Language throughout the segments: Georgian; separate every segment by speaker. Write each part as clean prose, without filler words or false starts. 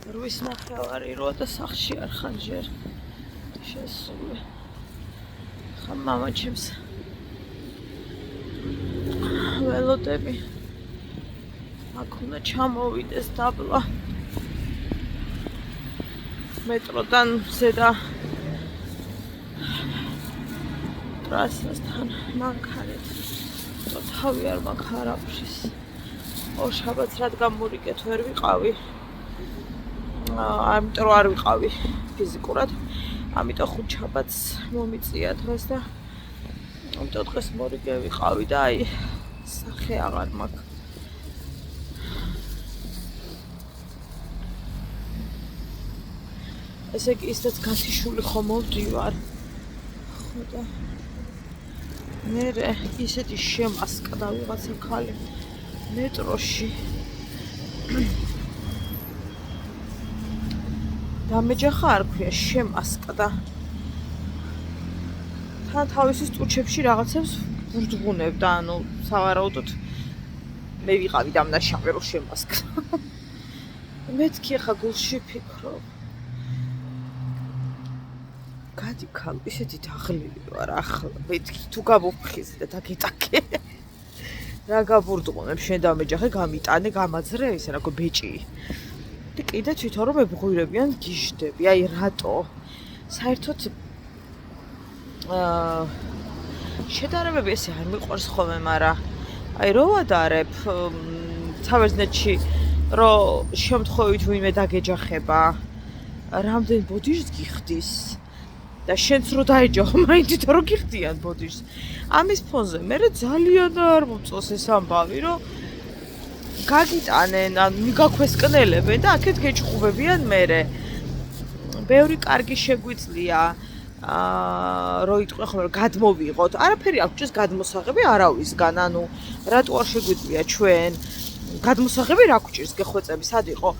Speaker 1: რვის ნახევარი რო და სახში არ ხან ჯერ შესული. ხა მამაჩემს ველოდები აქ უნდა ჩამოვიდეს დაბლა მეტროდან ზედა ტრასასთან მანქანით თავი არ მაქვს არაფრის ორ შაბათს რადგან მურიგეთ ვერ ვიყავი ამიტომ არ ვიყავი ფიზიკურად ამიტომ ხუთ შაბათს მომიწია დღეს და ამიტომ დღეს მორიგე ვიყავი და აი სახე აღარ მაქვს ესე იგი ისეთ გასიშული ხომ მოვდივარ ხო და მე ისეთი შემასკდა ვიღაცა ხალი მეტროში დამეჯახა არ ქვია შემასკდა თან თავისი სტუჩებში რაღაცებს ვურდღუნებდა ანუ სავარაუდოდ მე ვიყავი დამნაშავე რომ შემასკდა მეთქი ხა გულში ფიქრობ გადიქალ ისეთი დაღლილი ვარ ახლა მეთქი თუ გამოფხიზ და დაგიტაკე რა გაბურდღუნებ შენ დამეჯახე გამიტანე გამაძრე ისე რა გო ბეჭი და კიდე თვითონ რომ მებღვირებიან გიჟდები აი რატო საერთოდ შედარებები ესე არ მიყვარს ხოლმე მაგრამ აი რო ვადარებ საბერძნეთში რომ შემთხვევით ვინმე დაგეჯახება რამდენ ბოდიშს გიხდის და შენც რო დაეჯახო მაინც თვითონ რო გიხდიან ბოდიშს ამის ფონზე მე ძალიან არ მომწონს ეს ამბავი რომ გაგიტანენ ან მიგაქვესკნელებენ და აქეთ გეჭხუბებიან მერე ბევრი კარგი შეგვიძლია რო იტყვი ხოლმე გადმოვიღოთ არაფერი არ გვჭირს გადმოსაღები არავისგან ანუ რატო არ შეგვიძლია ჩვენ გადმოსაღები რა გვჭირს გეხვეწები სად იყო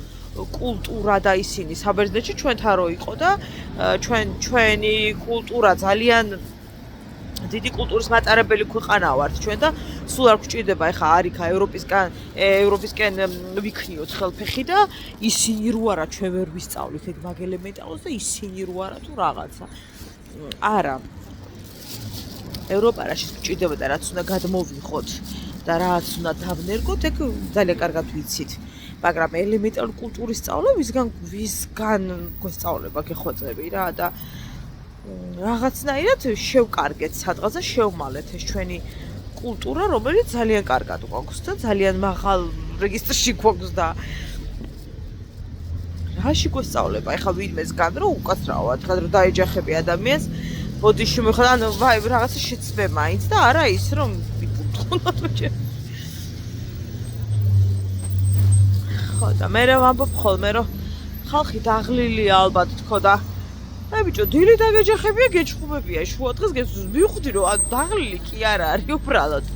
Speaker 1: კულტურა და ისინი საბერძნეთში ჩვენთან რო იყო და ჩვენი კულტურა ძალიან დიდი კულტურის მატარებელი ქვეყანა ვართ ჩვენ და სულ არ გვჭირდება ეხა არიქა ევროპისკენ ვიქნიოთ ხელფეხი და ისინი რო არა ჩვენ ვერ ვისწავლით ეგ მაგ ელემენტალოს და ისინი რო არა თუ რაღაცა არა ევროპა რაშიც გვჭირდება და რაც უნდა გადმოვიღოთ და რაც უნდა დავნერგოთ ეგ ძალიან კარგად ვიცით მაგრამ ელემენტარული კულტურის სწავლა ვისგან გვესწავლება გეხვეწები რა და რაღაცნაირად შევკარგეთ სადღაც და შევმალეთ ეს ჩვენი კულტურა რომელიც ძალიან კარგად გვაქვს და ძალიან მაღალ რეგისტრში გვაქვს და რაში გვესწავლება ეხლა ვინმესგან რომ უკაცრავად ხარ რომ დაეჯახები ადამიანს ბოდიში მოხდა ანუ ვაი რაღაცა შეცდე მაინც და არა ის რომ ვიკულტუროთ მეჩე ხო და მე ვამბობ ხოლმე რომ ხალხი დაღლილია ალბათ თქო და აი ბიჭო დილი დაგეჯახებია გეჭხუბებია შუა დღეს მივხვდი რომ დაღლილი კი არ არის უბრალოდ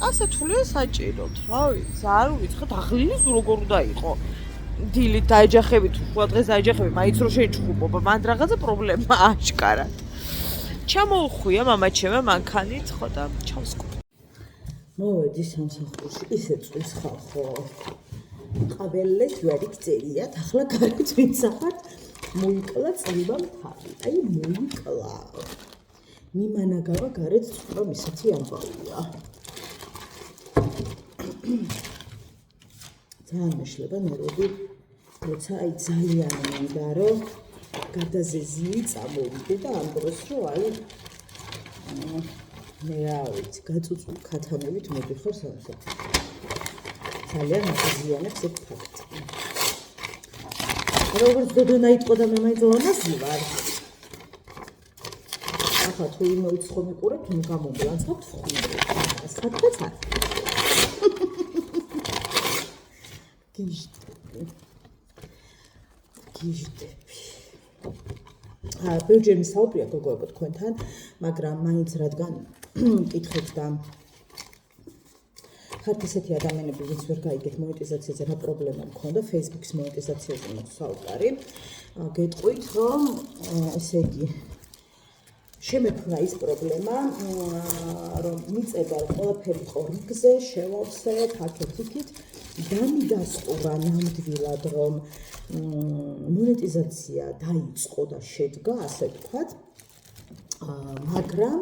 Speaker 1: ასეთულია საჭიროდ რა ვიცი არ ვიცი დაღლილის როგორ უნდა იყო დილით დაეჯახები თუ შუა დღეს დაეჯახები მაინც რომ შეჭხუბობა მან რაღაცა პრობლემა აშკარად ჩამოუხვია მამაჩემმა მანქანით ხო და ჩავსკუპ მოვედი სამსახურში ისე წვის ხალხო ყაბელეს ვერი გწერიათ ახლა გარეთ ვინცახართ მოიკლა წლიბა მთავი აი მოიკლა მიმანაგავა გარეთ წვება მისაცი ამბავია ძალიან მეშლება ნერვები როცა აი ძალიან მინდა რომ გადაზეზილი წამოვიდე და ამ დროს რომ აი მე რა ვიცი გაწუწულ ქათამებით მოდიხარ სამსახურში ძალიან აზიანებს ეს ფაქტი. როგორც დოდონა იყო და მე მაინც ლამაზი ვარ. ახლა თუ იმოიცხო მიყურებთ, ნუ გამომბლანცობთ ხუმრობთ. სათქაც არ. გიჟდები. ბევრჯერ მისაუბრია გოგოებო თქვენთან, მაგრამ მაინც რადგან მკითხეთ და ხართ ესეთი ადამიანები, ვინც ვერ გაიგეთ მონეტიზაციაზე რა პრობლემა მქონდა, Facebook-ის მონეტიზაციაზე მოსაუბრარი. გეტყვით, რომ ესე იგი შემექმნა ის პრობლემა, რომ მიწება ყველაფერი ყორგზე, შევავსე, აქეთ-იქით
Speaker 2: დამიდასტურა ნამდვილად, რომ მონეტიზაცია დაიწყო და შედგა, ასე ვთქვათ, მაგრამ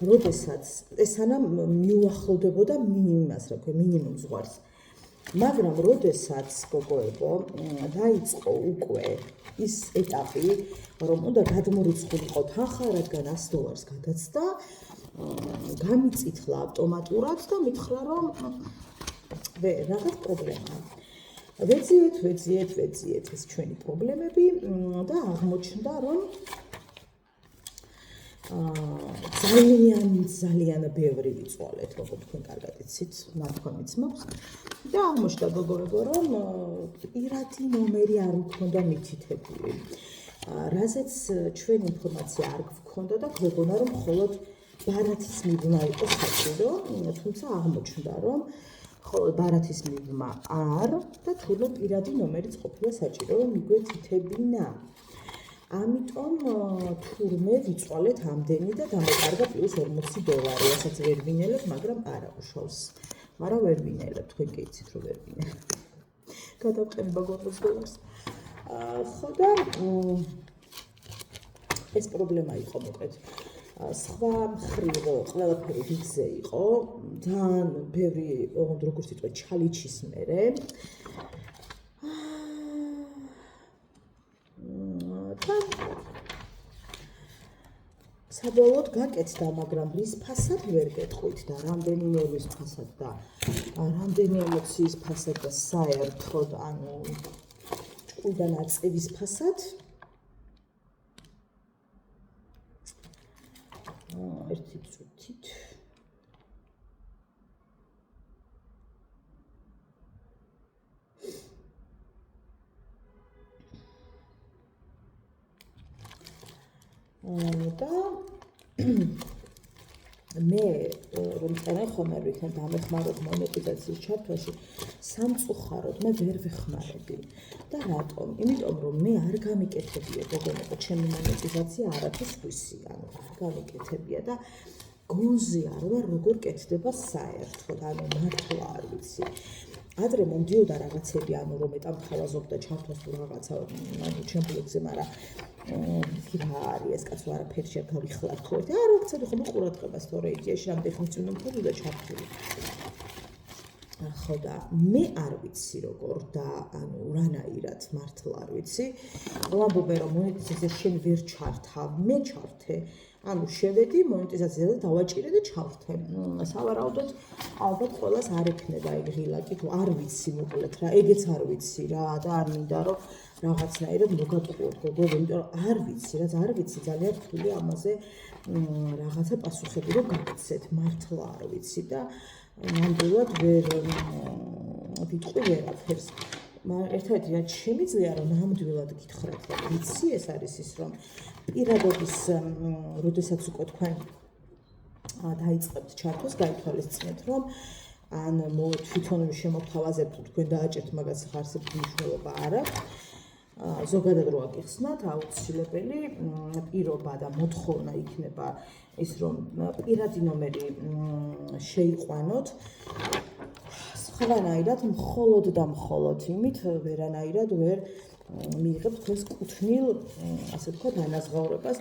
Speaker 2: როდესაც ეს ანამ მიუახლოვდებოდა მინიმუმს, რა ქვია, მინიმუმ ზღვარს. მაგრამ როდესაც გოგოებო დაიწყო უკვე ის ეტაპი, რომ უნდა გადმორიცხულიყო თანხა, რადგან $100 გადაცდა, გამიწითლა ავტომატურად და მითხრა, რომ რაღაც პრობლემაა. ვეძიეთ ეს ჩვენი პრობლემები და აღმოჩნდა, რომ ძალიან ბევრი ვიწვალეთ, როგორც თქვენ კარგად იცით, ნათქვამიც მაქვს. და აღმოჩნდა გოგოებო, რომ პირადი ნომერი არ მქონდა მითითებული. რაზეც ჩვენ ინფორმაცია არ გვქონდა და გვეგონა, რომ მხოლოდ ბარათის მიბმა იყო საჭირო, თუმცა აღმოჩნდა, რომ მხოლოდ ბარათის მიბმა არ და თურმე პირადი ნომერიც ყოფილა საჭირო, რომ მიგვეთითებინა. ამიტომ თურმე ვიწვალეთ ამდენი და დამეკარგა პლუს $40, რასაც ვერ ვინელებ, მაგრამ არა უშავს. მაგრამ ვერ ვინელებ, თქვენ კი იცით, რომ ვერ ვინელებ. გადავყენება $40. ხო და ეს პრობლემა იყო მოკლედ. სხვა მხრივ ყველაფერი რიგზე იყო, ძალიან ბევრი, როგორც ვიტყვი, ჩალიჩის მერე. და საბოლოოდ გაკეთდა, მაგრამ რის ფასად ვერ გეტყვით და რამდენი ნერვის ფასად და რამდენი ემოციის ფასად და საერთოდ, ანუ ჭკუიდან აწევის ფასად. ერთი წუთით. და მე რომ წერე ხომ არ ვიქნებ დამეხმაროთ მონეტიზაციის ჩართვაში, სამწუხაროდ მე ვერ ვეხმარები. და რატომ? იმიტომ რომ მე არ გამიკეთებია გოგონებო, ჩემი მონეტიზაცია არაფერს ვისი, ანუ არ გამიკეთებია და გონზე არ ვარ როგორ კეთდება საერთოდ, ანუ მართლა არ ვიცი. ადრე მომდიოდა რაღაცები, ანუ რომ ეტამთავაზობდა ჩართვას თუ რაღაცა, ანუ ჩემ ბლოგზე, მაგრამ რა არის ეს კაცო, არაფერი შენ გავიხლარ ხო? არა, ვცადე ხომ ყურადღებას თორე იდეაში რამდენი ხნის წინ მომხდები და ჩართული. ხო და მე არ ვიცი როგორ და ანუ რანაირად მართლა არ ვიცი. ვამბობენ რომ მონეტიზაცია შენ ვერ ჩართავ, მე ჩართე. ანუ შევედი მონეტიზაცია და დავაჭირე და ჩავრთე. სავარაუდოდ ალბათ ყველას არ ექნება ეგ ღილაკი, თუ არ ვიცი მოკლედ რა, ეგეც არ ვიცი რა და არ მინდა რომ რაღაცნაირად მოგატყუოთ გოგო, იმიტომ რომ არ ვიცი, რაც არ ვიცი, ძალიან რთული ამაზე რაღაცა პასუხები რომ გაგცეთ, მართლა არ ვიცი და ნამდვილად ვერ ვიტყვი ვერაფერს. ერთადერთი რაც შემიძლია რომ ნამდვილად გითხრათ, ვიცი ეს არის ის რომ პირადობის, როდესაც უკვე თქვენ დაიწყებთ ჩართვას, გაითვალისწინეთ, რომ ან თვითონ შემოთავაზებთ, თქვენ დააჭერთ მაგას ხარსებს მნიშვნელობა არ აქვს. ზოგადად რო აგიხსნათ, აუცილებელი პირობა და მოთხოვნა იქნება ის, რომ პირადი ნომერი შეიყვანოთ. სხვანაირად მხოლოდ და მხოლოდ იმით ვერანაირად ვერ მიიღებთ თქვენს კუთვნილ, ასე ვთქვათ, ანაზღაურებას.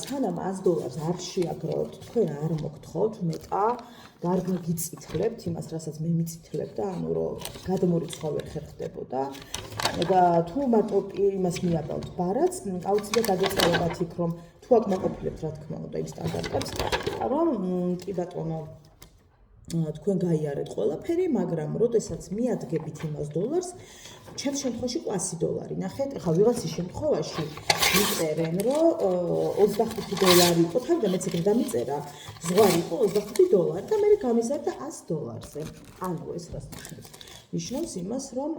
Speaker 2: სანამ $100 არ შეაგროვებთ, თქვენ არ მოგთხოვთ მეტა და არ გაგიწითლებთ იმას, რასაც მე მიწითლებ და ანუ რომ გადმორიცხვა ვერ ხერხდებოდა. და თუ მარტო იმას მიაბავთ ბარათს, აუცილებლად გაგეწევათ იქ, რომ თუ აკმაყოფილებთ, რა თქმა უნდა, იმ სტანდარტებს, რომ კი ბატონო თქვენ გაიარეთ ყველაფერი, მაგრამ როდესაც მიადგებით იმას $, ჩემს შემთხვევაში $100. ნახეთ, ეხლა ვიღაცის შემთხვევაში მიწერენ, რომ $25 იყო, თავიდან მეც ეგრე დამიწერა, ზღვარი იყო $25 და მე გამიზარდა $100-ზე. ანუ ეს რას ნიშნავს? ნიშნავს იმას, რომ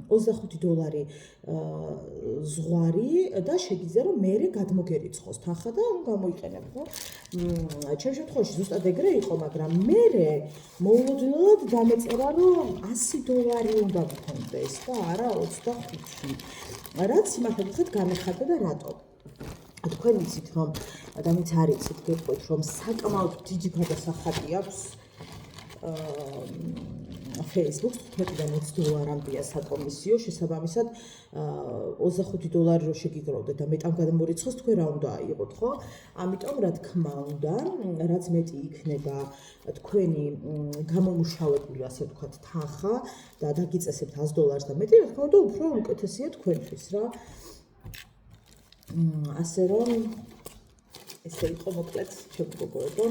Speaker 2: $25 ზღვარი და შეგიძლია რომ მე გადმოგერიცხოს თანხა და გამოიყენებ, ხო? ჩემ შემთხვევაში ზუსტად ეგრე იყო, მაგრამ მე მოულოდნელად დამეწერა, რომ $100 უნდა გქონდეს და არა 25. რაც სიმართლე გითხრათ გამეხარდა და რატო? თქვენ იცით რომ ადამიანს არ იცით, გეტყვით რომ საკმაოდ დიდი გადასახადი აქვს Facebook-ს $15-დან $20-მდეა საკომისიო, შესაბამისად $25 რო შეგიგროვდეთ და მეტამ გადამორიცხოს თქვენ რა უნდა აიღოთ, ხო? ამიტომ რა თქმა უნდა, რაც მეტი იქნება თქვენი გამომუშავებული, ასე ვთქვათ, თანხა და დაგიწესებთ $100 და მეტი, რა თქმა უნდა, უფრო უკეთესია თქვენთვის რა. ასე რომ ესე იყო მოკლედ შემოგოგოებო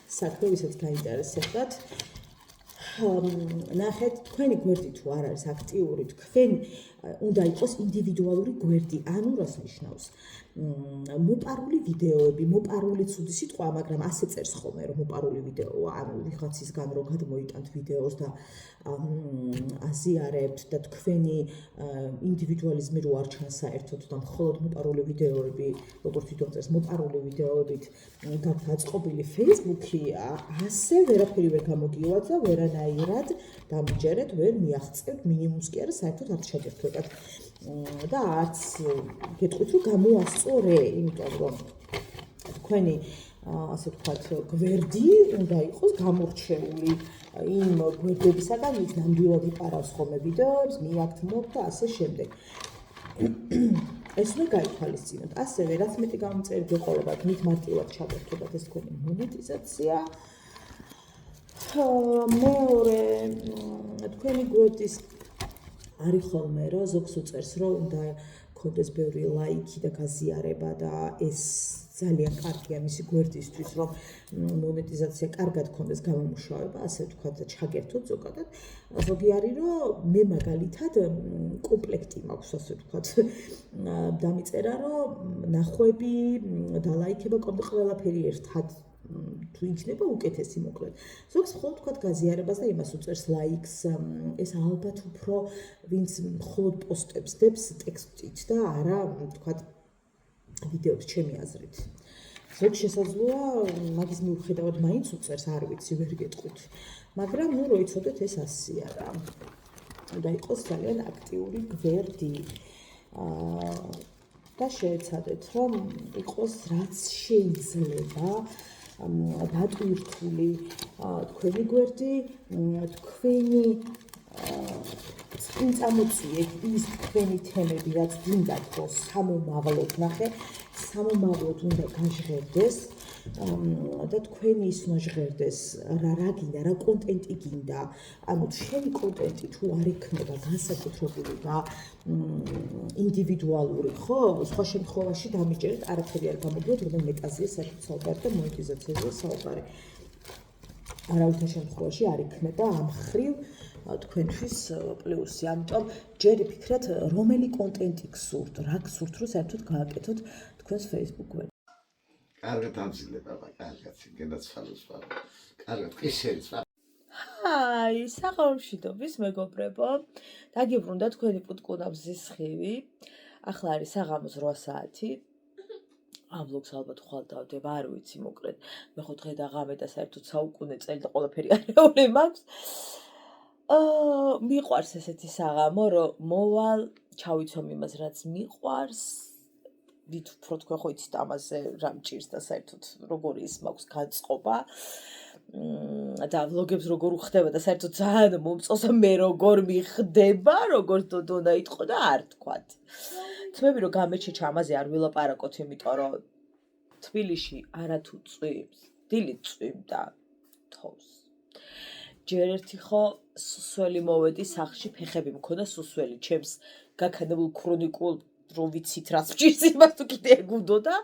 Speaker 2: საქმე, ვისაც გაინტერესებდათ. ნახეთ, თქვენი გვერდი თუ არ არის აქტიური, თქვენ უნდა იყოს ინდივიდუალური გვერდი, ანუ რას ნიშნავს? მოპარული ვიდეოები, მოპარული ცუდი სიტყვა, მაგრამ ასე წერს ხოლმე, რომ მოპარული ვიდეოა, ანუ ვიღაცისგან რო გადმოიტანთ ვიდეოს და აზიარებთ და თქვენი ინდივიდუალიზმი რო არ ჩანს საერთოდ და მხოლოდ მოპარული ვიდეოები, როგორც თვითონ წერს, მოპარული ვიდეოებით გაქვთ აწყობილი Facebook-ი, ასე ვერაფერი ვერ გამოგიევაცა, ვერანაირად დამიჯერეთ, ვერ მიაღწევთ, მინიმუმს კი არა, საერთოდ არ შეგერთვებათ. და არც გეტყვით, რომ გამოასწორე, იმიტომ რომ თქვენი ასე ვთქვათ, გვერდი უნდა იყოს გამორჩეული იმ გვერდებისაგან, ვინც ნამდვილად იპარავს ხოლმე ვიდეოებს, მიაგთმობთ და ასე შემდეგ. ეს უნდა გაითვალისწინოთ. ასევე, რაც მეტი გამომწერი გეყოლებათ, მით მარტივად ჩაგერთვებათ ეს თქვენი მონეტიზაცია. მეორე, თქვენი გვერდის არის ხოლმე, რომ ზოგს უწერს, რომ უნდა გქონდეს ბევრი ლაიქი და გაზიარება და ეს ძალიან კარგია მისი გვერდისთვის, რომ მონეტიზაცია კარგად გქონდეს გამომუშავება, ასე ვთქვათ, ჩაგერთოთ ზოგადად. ზოგი არის, რომ მე მაგალითად კომპლექტი მაქვს, ასე ვთქვათ, დამიწერა, რომ ნახვები და ლაიქება კონტ ყველაფერი ერთად თუ იქნება უკეთესი მოკლედ. ზოგს მხოლოდ თქვათ გაზიარებას და იმას უწერს ლაიქს, ეს ალბათ უფრო ვინც მხოლოდ პოსტებს დებს ტექსტით და არა თქვათ ვიდეოებს ჩემი აზრით. ზოგ შესაძლოა მაგის მიუხედავად მაინც უწერს, არ ვიცი, ვერ გეტყვით. მაგრამ ნუ რო იცოდეთ ეს ასია რა. და იყოს ძალიან აქტიური გვერდი. და შეეცადეთ, რომ იყოს რაც შეიძლება დატვირთული თქვენი გვერდი, თქვენი წინ წამოწიეთ ის თქვენი თემები, რაც გინდათ, რომ სამომავლოდ ნახე, სამომავლოდ უნდა გაჟღერდეს და თქვენი ის უნდა ჟღერდეს, რა გინდა, რა კონტენტი გინდა, ანუ შენი კონტენტი თუ არ იქნება განსაკუთრებული და ინდივიდუალური, ხო? სხვა შემთხვევაში დამიჯერეთ, არაფერი არ გამოგიოთ, რომ მეტაზია საერთოდ საუბარი და მონეტიზაციაზე საუბარი. არავითარ შემთხვევაში არ იქნება ამ ხრივ თქვენთვის პლუსი. ამიტომ ჯერ ფიქრეთ, რომელი კონტენტი გსურთ, რა გსურთ, რომ საერთოდ გააკეთოთ თქვენს Facebook გვერდს.
Speaker 3: კარგად ამზილება, კარგად, გენაცვალოს ვარ. კარგად, ყიშერიც ვარ.
Speaker 1: ჰაი, საღამომშვიდობის მეგობრებო. დაგიბრუნდა თქვენი პუტკუნამზის ხივი. ახლა არის საღამოს 8 საათი. ამ ვლოგს ალბათ ხვალ დავდებ, არ ვიცი მოკლედ. მე ხო დღე და ღამე და საერთოდ საუკუნე წელი და ყველაფერი არეული მაქვს. მიყვარს ესეთი საღამო, რომ მოვალ, ჩავიცომ იმას, რაც მიყვარს. ვით უფრო თქვენ ხო იცით ამაზე რა მჭირს და საერთოდ როგორი ის მაქვს განწყობა. და ვლოგებს როგორ უხდება და საერთოდ ძალიან მომწონს მე როგორ მიხდება, როგორ დოდონა იტყო და არ თქვათ. თმები რომ გამეჩეჩა ამაზე არ ვილაპარაკოთ, იმიტომ რომ თბილისში არათუ წვიმს, დილით წვიმდა თოვს. ჯერ ერთი ხო სუსველი მოვედი სახში, ფეხები მქონდა სუსველი, ჩემს გაქანებულ ქრონიკულ რო ვიცით რაც მჭირს იმას თუ კიდე ეგუდოდა.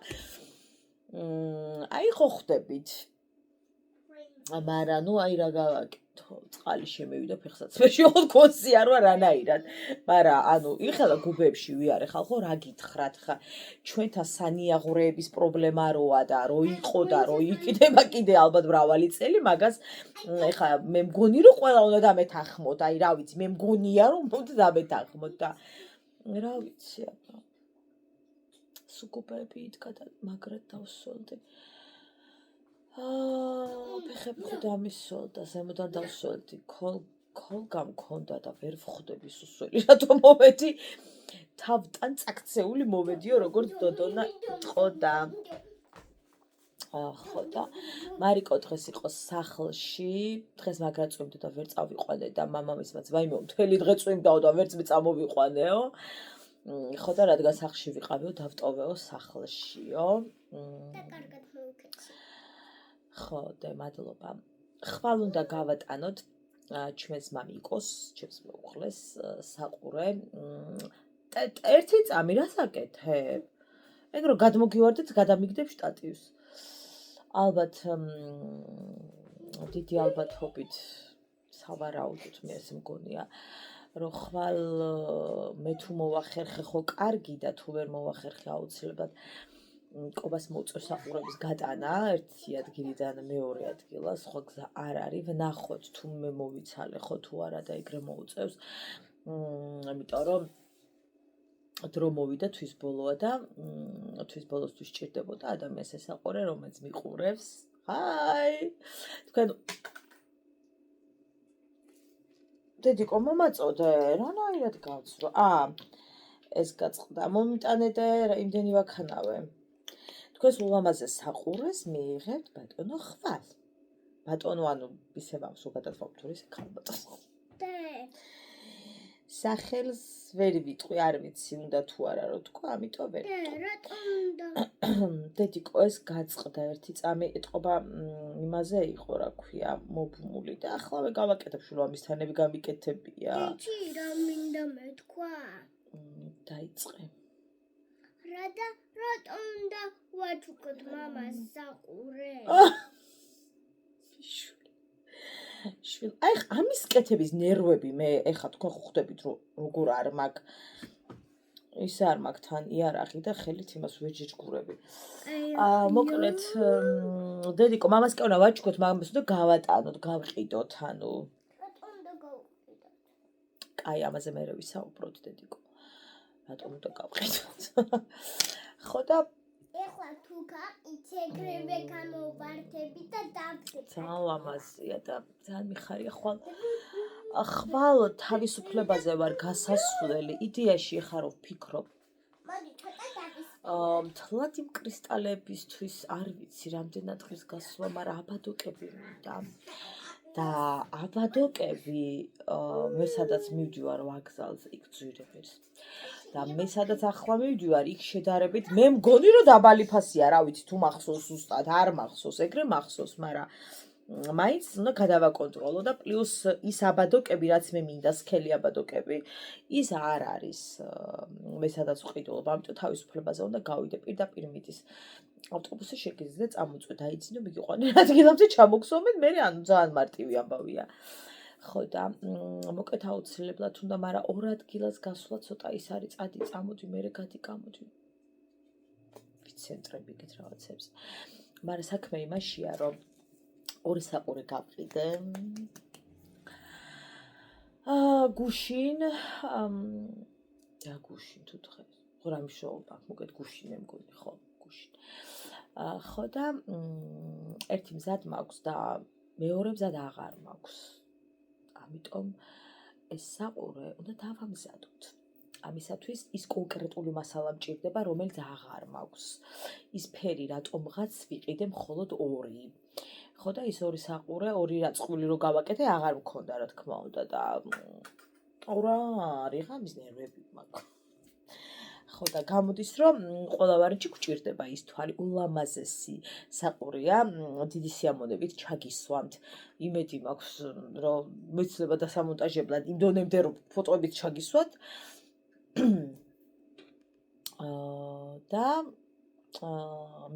Speaker 1: აი ხო ხვდებით. მაგრამ ნუ აი რა გავაკეთო, წყალი შემევიდა ფეხსაც მე შეողოთ კონსიარვა რანაირად. მაგრამ ანუ იხელა გუბებში ვიარე ხალხო, რა გითხრათ ხა, ჩვენთა სანიაღვრეების პრობლემა როა და რო იყო და რო იქნება კიდე ალბათ მრავალი წელი, მაგას ეხა მე მგონი რომ ყველა უნდა დამეთანხმოთ, აი რა ვიცი, მე მგონია რომ უნდა დამეთანხმოთ და რა ვიცი აბა. სუგუბები იდგა და მაგრად დავსვოლდი. ფეხები ხო დამისვოლდა, ზემოდან დავსვოლდი, ქოლგა მქონდა და ვერ ვხვდები სუსველი, რატომ მოვედი? თავთან წაქცეული მოვედიო, როგორც დოდონა იყო და ხო და მარიკო დღეს იყო სახლში, დღეს მაგრა წვიმდა და ვერ წავიყვანე და მამამისმაც ვაიმე მთელი დღე წვიმდაო და ვერც მე წამოვიყვანეო. ხო და რადგან სახლში ვიყავეო, დავტოვეო სახლშიო.
Speaker 4: და კარგად მოვიქეცი.
Speaker 1: ხო და მადლობა. ხვალ უნდა გავატანოთ ჩვენს მამიკოს, ჩემს მეუღლეს საყურე. ერთი წამი რას აკეთებ? ეგ რომ გადმოგივარდეთ, გადამიგდებ შტატივს. ალბათ დიდი ალბათობით სავარაუდოდ მე ეს მგონია, რომ ხვალ მე თუ მოვახერხე ხო კარგი და თუ ვერ მოვახერხე აუცილებლად კობას მოუწევს საყურების გატანა ერთი ადგილიდან მეორე ადგილას, სხვა გზა არ არის, ვნახოთ თუ მე მოვიცალე ხო თუ არა და ეგრე მოუწევს. იმიტომ რომ დრო მოვიდა თვის ბოლოა და თვის ბოლოსთვის სჭირდებოდა ადამიანს ესაყურე, რომელიც მიყურებს. ჰაი! თქვენ დედიკო მომაწოდე, რანაირად გავცრო? ეს გაწყდა. მომიტანე და იმდენი ვაქანავე. თქვენს ულამაზეს საყურეს მიიღებთ ბატონო ხვალ. ბატონო ანუ ისე ვამს უგადად ვამთურ ისე ხალბატონო.
Speaker 4: და
Speaker 1: სახელს ვერ ვიტყვი, არ ვიცი უნდა თუ არა რომ თქვა, ამიტომ ვერ.
Speaker 4: რატომ და
Speaker 1: დედიკო ეს გაწყდა ერთი წამი ეთყობა იმაზე იყო რა ქვია მობმული და ახლავე გავაკეთებ შულამისთანები გამიკეთებია.
Speaker 4: ეჩი რა მინდა მეთქვა?
Speaker 1: დაიწყე.
Speaker 4: რა და რატომ და ვაჩუქოთ მამას საყურე?
Speaker 1: შვილ, აი ამის კეთების ნერვები მე ეხა თქვენ ხო ხვდებით რომ როგორ არ მაქვს ის არ მაქვს თან იარაღი და ხელით იმას ვეჯიჯგურები. მოკლედ დედიკო მამას კი უნდა ვაჩუქოთ მაგას და გავატანოთ, გავყიდოთ, ანუ
Speaker 4: რატომ და გავყიდოთ?
Speaker 1: კაი, ამაზე მე ვისაუბროთ დედიკო. რატომ უნდა გავყიდოთ? ხო და
Speaker 4: ეხლა თუ გაიცეგრევე გამოვართები და დავწე.
Speaker 1: ძალიან ლამაზია და ძალიან მიხარია ხვალ თავისუფლებაზე ვარ გასასვლელი. იდეაში ხარ რომ ვფიქრობ.
Speaker 4: მოდი ცოტა დავისვენებ.
Speaker 1: მთლად იმ კრისტალებისთვის არ ვიცი რამდენად დღის გასვლა, მაგრამ აბადოკები მინდა. და აბადოკები მე სადაც მივდივარ ვაგზალზე იქ ძვირებებს. და მე სადაც ახლა მივდივარ იქ შედარებით მე მგონი რომ დაბალი ფასია, რა ვიცი თუ მახსოვს ზუსტად, არ მახსოვს, ეგრე მახსოვს, მაგრამ მაინც უნდა გადავაკონტროლო და პლუს ის აბადოკები რაც მე მინდა სქელი აბადოკები ის არ არის მე სადაც ვყიდულობ, ამიტომ თავისუფლებაზე უნდა გავიდე პირდაპირ მიდის ავტობუსი შეგიძლია წამოწვე დაიძინო მიგიყვანე ადგილებზე ჩამოგსვამენ მე ანუ ძალიან მარტივი ამბავია. ხო და მოკეთ აუცილებლად უნდა, მაგრამ ორ ადგილას გასვლა ცოტა ის არის წადი წამოდი მერე გადი გამოდი. ვიცენტრები იქით რაღაცებს. მაგრამ საქმე იმაშია რომ ორი საყურე გავყიდე. გუშინ და გუშინ თუ დღეს. ხო რა მშოობა, მოკეთ გუშინ მე მგონი, ხო, გუშინ. ხო და ერთი მზად მაქვს და მეორე მზად აღარ მაქვს. ამიტომ ეს საყურე უნდა დავამზადოთ. ამისათვის ის კონკრეტული მასალა მჭირდება, რომელიც აღარ მაქვს. ის ფერი რატომღაც ვიყიდე მხოლოდ ორი. ხო და ის ორი საყურე, ორი რაწყული რო გავაკეთე, აღარ მქონდა რა თქმა უნდა და რა რიღამის ნერვები მაქვს. ხო და გამოდის რომ ყველა ვარჯი გვჭირდება ის თვალი ულამაზესი საყურეა, დიდი სიამოვნებით ჩაგისვამთ. იმედი მაქვს რომ მეცდება დასამონტაჟებლად იმ დონემდე რომ ფოტოებით ჩაგისვათ. და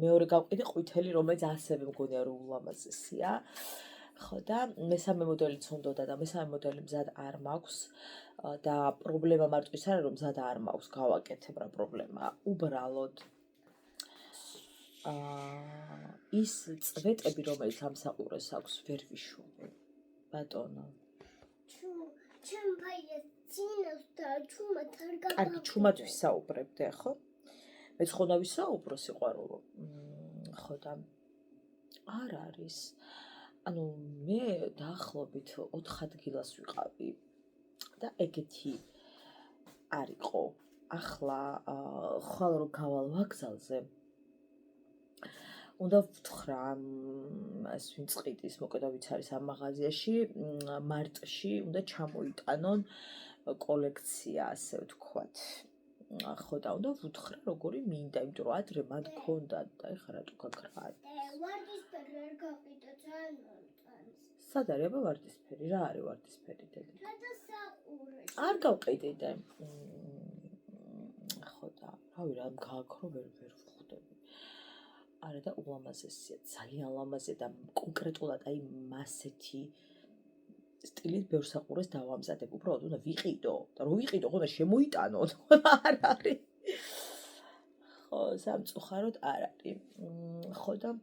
Speaker 1: მეორე გავყიდე ყვითელი, რომელიც ასევე მგონია რომ ულამაზესია. ხო და მესამე მოდელიც უნდოდა და მესამე მოდელი მზად არ მაქვს და პრობლემა მარტო ის არის რომ მზად არ მაქვს, გავაკეთებ რა პრობლემა. უბრალოდ ის წვეტები რომელიც ამ საყურეს აქვს ვერ ვიშოვე. ბატონო.
Speaker 4: ჩემ ფაილს წინავს და ჩუმად არ გავა.
Speaker 1: კარგი, ჩუმად ვისაუბრებდე, ხო? მეც ხონა ვისაუბრო სიყვარულო. ხო და არ არის. ანუ მე დაახლოებით 4 ადგილას ვიყავი და ეგეთი არისო. ახლა ხვალ რო გავალ ვაგზალზე
Speaker 2: უნდა ვთხრა ეს ვინც ყიდის მოკედა ვიც არის ამ მაღაზიაში მარტში უნდა ჩამოიტანონ კოლექცია ასე ვთქვათ ხო და უნდა ვუთხრა როგორი მინდა იმიტომ რომ ადრე მათ გქონდათ და ეხლა რატო გაქრათ
Speaker 4: ვარდისფერი არ გაყიდა ძალიან მომწონს.
Speaker 2: სად არის აბა ვარდისფერი რა არის ვარდისფერი დედი
Speaker 4: და საყურეში.
Speaker 2: არ გავყიდიდე ხო და რავი რა გააქრო ვერ ვხვდები არა და ულამაზესია ძალიან ლამაზია და კონკრეტულად აი მასეთი სტილით ბევრ საყურეს დავამზადებ უბრალოდ უნდა ვიყიდო და რო ვიყიდო ხო და შემოიტანო არ არის ხო სამწუხაროდ არ არის ხო და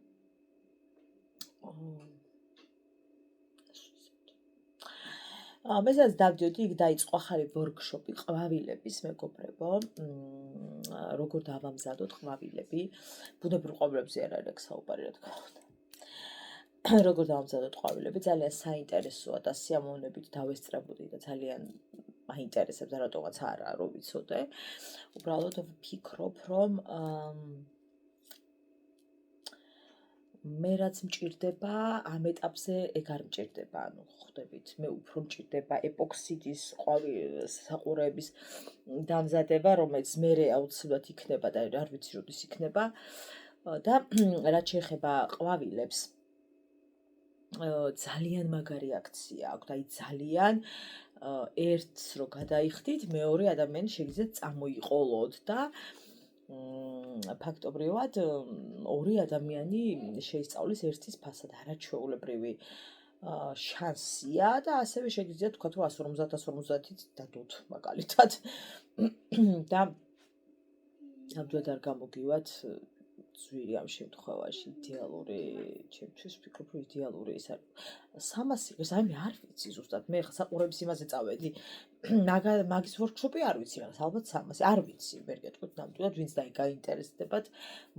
Speaker 2: მესაც დავდიოდი იქ დაიწყო ახალი ვორქშოპი ყვავილების მეგობრებო როგორ დავამზადოთ ყვავილები ბუნებრივ ყვავილებზე არ არის საუბარი რა თქმა უნდა როგორ დავამზადოთ ყვავილები ძალიან საინტერესოა და სიამოვნებით დავესწრებოდი და ძალიან მაინტერესებს და რატომაც არა რო ვიცოდე უბრალოდ ვფიქრობ რომ მე რაც მჭირდება ამ ეტაპზე ეგ არ მჭირდება ანუ ხვდებით მე უფრო მჭირდება ეპოქსიდის საყურეების დამზადება რომელიც მე აუცილებლად იქნება და არ ვიცი როდის იქნება და რაც შეეხება ყვავილებს ძალიან მაგარი აქცია აქვს აი ძალიან ერთს რო გადაიხდით მეორე ადამიანი შეგიძლიათ წამოიყოლოთ და ფაქტობრივად ორი ადამიანი შეისწავლის ერთის ფასად არაჩვეულებრივი შანსია და ასევე შეგიძლიათ თქვა რომ 150-150-ით დადოთ მაგალითად და ნამდვილად არ გამოგივათ ძვირი ამ შემთხვევაში იდეალური ჩემთვის ვფიქრობ რომ იდეალური ის არის 300 დღეს აი მე არ ვიცი ზუსტად მე ხა საყურების იმაზე წავედი მაგის ვორქშოპი არ ვიცი რაღაც ალბათ 300 არ ვიცი ვერ გეტყვით ნამდვილად ვინც გაინტერესდებათ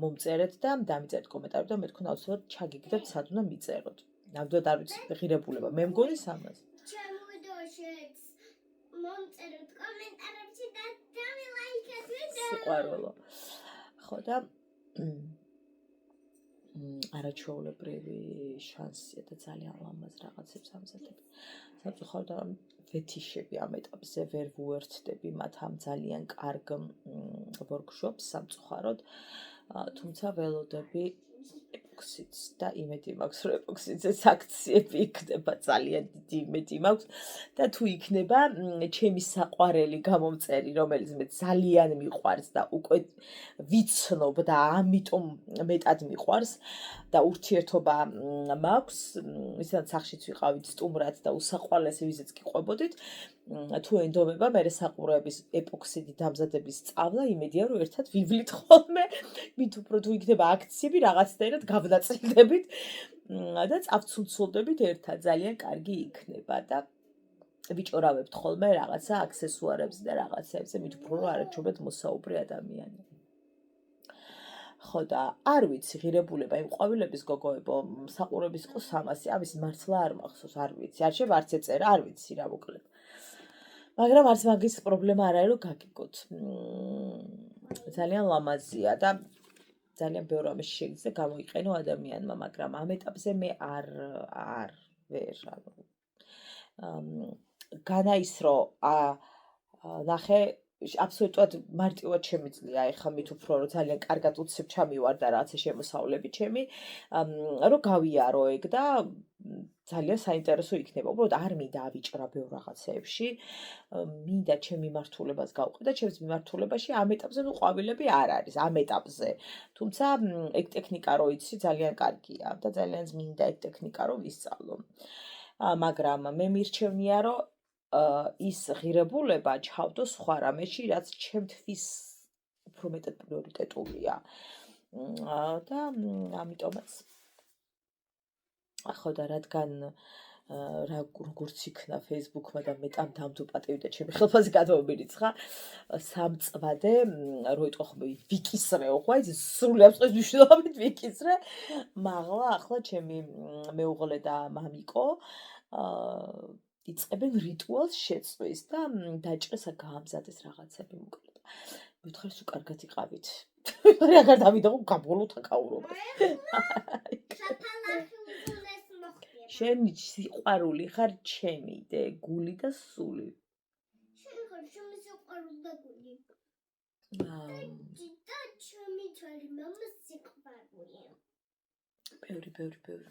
Speaker 2: მომწერეთ და დამიწერეთ კომენტარები და მე თქვენ აუცილებლად ჩაგიგდებთ სად უნდა მიწეროთ ნამდვილად არ ვიცი ღირებულება მე მგონი 300
Speaker 4: ჩემ ვიდეოში მომწერეთ კომენტარებში და დამილაიქეთ ვიდეო
Speaker 2: სიყვარულო ხო და არაჩვეულებრივი შანსია და ძალიან ლამაზ რაღაცებს ამზადებ. სამწუხაროდ ვეთიშები ამ ეტაპზე ვერ ვუერთდები მათ ამ ძალიან კარგ ვორქშოპს სამწუხაროდ, თუმცა ველოდები ეპოქსიდს და იმედი მაქვს რომ ეპოქსიდზეც აქციები იქნება ძალიან დიდი იმედი მაქვს და თუ იქნება ჩემი საყვარელი გამომწერი რომელიც მე ძალიან მიყვარს და უკვე ვიცნობ და ამიტომ მეტად მიყვარს და ურთიერთობა მაქვს ისედაც სახშიც ვიყავით სტუმრად და უსაყვარლესი ვიზეც კი ყვებოდით თუ ენდომება მე საყურეების ეპოქსიდი დამზადების სწავლა იმედია რომ ერთად ვივლით ხოლმე მით უფრო თუ იქნება აქციები რაღაცნაირად გავნაწილდებით და წავცუნცულდებით ერთად ძალიან კარგი იქნება და ვიჭორავებთ ხოლმე რაღაცა აქსესუარებზე და რაღაცებზე მით უფრო რომ არაჩვენებთ მოსაუბრე ადამიანი ხო და არ ვიცი ღირებულება იმ ყვავილების გოგოებო საყურების იყო 300 ამის მართლა არ მახსოვს არ ვიცი არ შევარც ეწერა არ ვიცი რა მოკლედ მაგრამ არც მაგის პრობლემა არ არის რომ გაგიგოთ ძალიან ლამაზია და ძალიან ბევრ ამაში შეიძლება გამოიყენო ადამიანმა მაგრამ ამ ეტაპზე მე არ ვერ განაისრო ნახე აბსოლუტურად მარტივად შემიძლია ეხა მით უფრო რომ ძალიან კარგად უცებ ჩამივარ და რაღაცა შემოსავლები ჩემი რომ გავიარო ეგ და ძალიან საინტერესო იქნება უბრალოდ არ მინდა ავიჭრა ბევრ რაღაცეებში მინდა ჩემ მიმართულებას გავყიდე და ჩემს მიმართულებაში ამ ეტაპზე ნუ ყვავილები არ არის ამ ეტაპზე თუმცა ეგ ტექნიკა რო იცი ძალიან კარგია და ძალიან მინდა ეგ ტექნიკა რო ვისწავლო მაგრამ მე მირჩევნია რომ ის ღირებულება ჩავდო სხვა რამეში, რაც ჩემთვის უფრო მეტად პრიორიტეტულია. და ამიტომაც ხო და რადგან როგორც იქნა Facebook-მა და მეტამ დამთუ პატივი და ჩემი ხელფასი გადმომირიცხა სამწვადე რო იტყო ხომ ვიკისრეო ხო აი სრულიად წეს მნიშვნელობით ვიკისრე მაღლა ახლა ჩემი მეუღლე და მამიკო იწყებენ რიტუალს შეწვის და დაჭრეს გაამზადეს რაღაცები მოკლედ.
Speaker 1: მითხარ სულ კარგად იყავით. რაგარ დავიდაღო გაბოლოთა გაურობა.
Speaker 4: საფალახი უძულეს მოხდია.
Speaker 1: შენი სიყვარული ხარ ჩემი და გული და სული.
Speaker 4: შენ ხარ ჩემი სიყვარული და გული. და ჩემი ძველი მამა სიყვარულია.